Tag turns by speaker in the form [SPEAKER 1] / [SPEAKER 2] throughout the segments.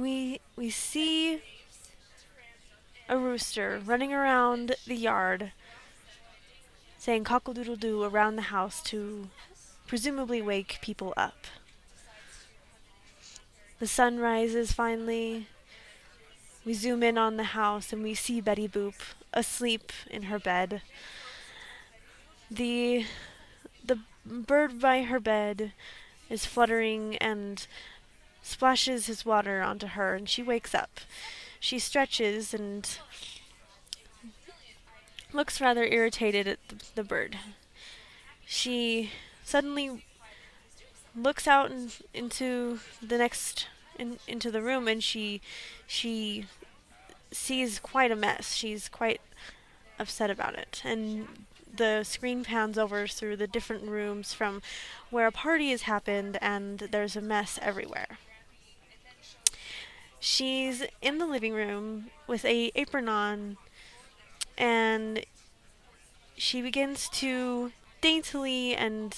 [SPEAKER 1] we see a rooster running around the yard saying cockle-doodle-doo around the house to presumably wake people up. The sun rises finally. We zoom in on the house and we see Betty Boop asleep in her bed. The the bird by her bed is fluttering and splashes his water onto her, and she wakes up. She stretches and looks rather irritated at the bird. She suddenly looks out into the into the room, and she sees quite a mess. She's quite upset about it, and the screen pans over through the different rooms from where a party has happened, and there's a mess everywhere. She's in the living room with a apron on, and she begins to daintily and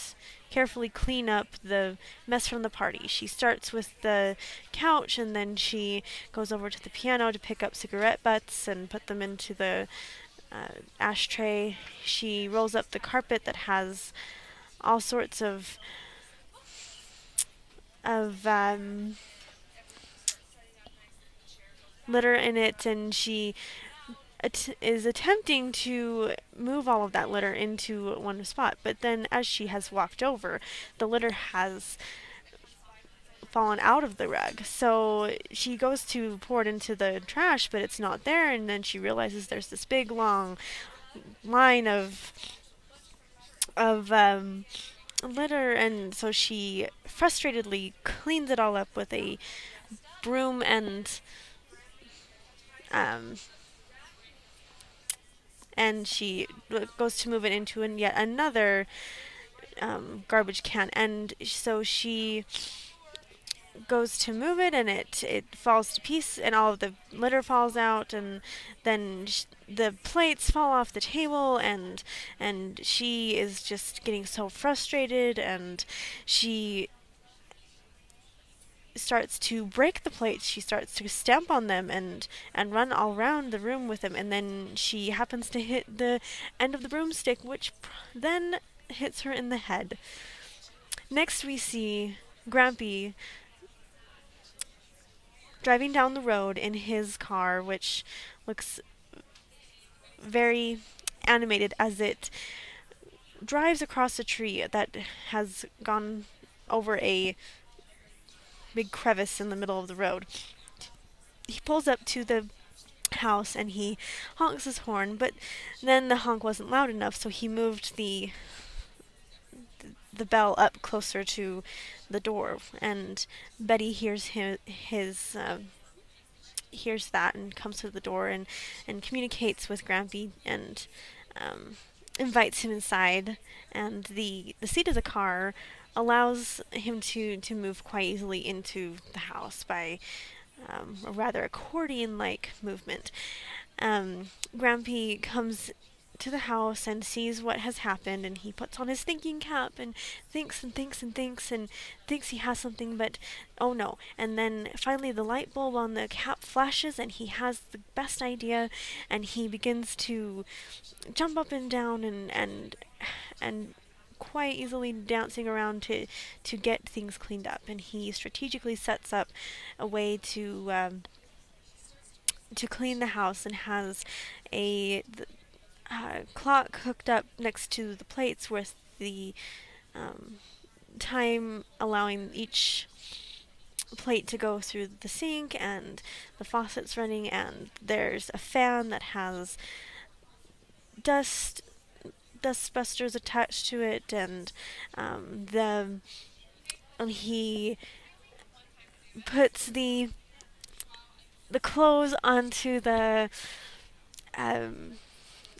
[SPEAKER 1] carefully clean up the mess from the party. She starts with the couch, and then she goes over to the piano to pick up cigarette butts and put them into the ashtray. She rolls up the carpet that has all sorts of litter in it, and she is attempting to move all of that litter into one spot. But then, as she has walked over, the litter has fallen out of the rug. So she goes to pour it into the trash, but it's not there. And then she realizes there's this big long line of litter, and so she frustratedly cleans it all up with a broom um, and she goes to move it into yet another garbage can. And so she goes to move it, and it falls to pieces, and all of the litter falls out, and then the plates fall off the table, and she is just getting so frustrated, and she starts to break the plates. She starts to stamp on them and run all around the room with them, and then she happens to hit the end of the broomstick, which then hits her in the head. Next we see Grampy driving down the road in his car, which looks very animated as it drives across a tree that has gone over a big crevice in the middle of the road. He pulls up to the house and he honks his horn, but then the honk wasn't loud enough, so he moved the bell up closer to the door, and Betty hears hears that and comes to the door and communicates with Grampy and invites him inside, and the seat of the car allows him to move quite easily into the house by a rather accordion-like movement. Grampy comes to the house and sees what has happened, and he puts on his thinking cap and thinks and thinks and thinks and thinks he has something, but oh no. And then finally the light bulb on the cap flashes, and he has the best idea, and he begins to jump up and down and quite easily dancing around to get things cleaned up. And he strategically sets up a way to clean the house, and has a clock hooked up next to the plates with the time allowing each plate to go through the sink, and the faucet's running, and there's a fan that has dust busters attached to it, and he puts the clothes onto the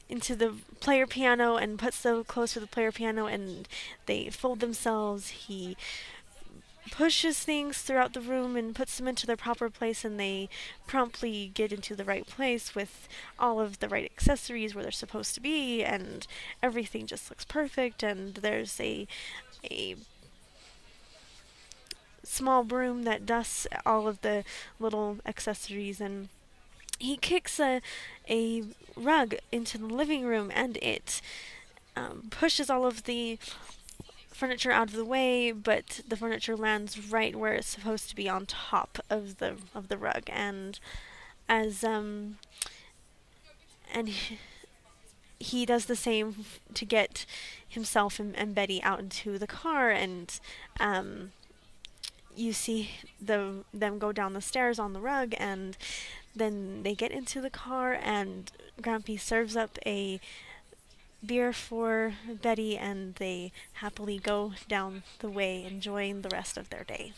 [SPEAKER 1] into the player piano and puts the clothes to the player piano, and they fold themselves. He pushes things throughout the room and puts them into their proper place, and they promptly get into the right place with all of the right accessories where they're supposed to be, and everything just looks perfect. And there's a small broom that dusts all of the little accessories, and he kicks a rug into the living room, and it pushes all of the furniture out of the way, but the furniture lands right where it's supposed to be, on top of the rug. And as and he does the same to get himself and Betty out into the car, and you see them go down the stairs on the rug, and then they get into the car, and Grampy serves up a beer for Betty, and they happily go down the way, enjoying the rest of their day.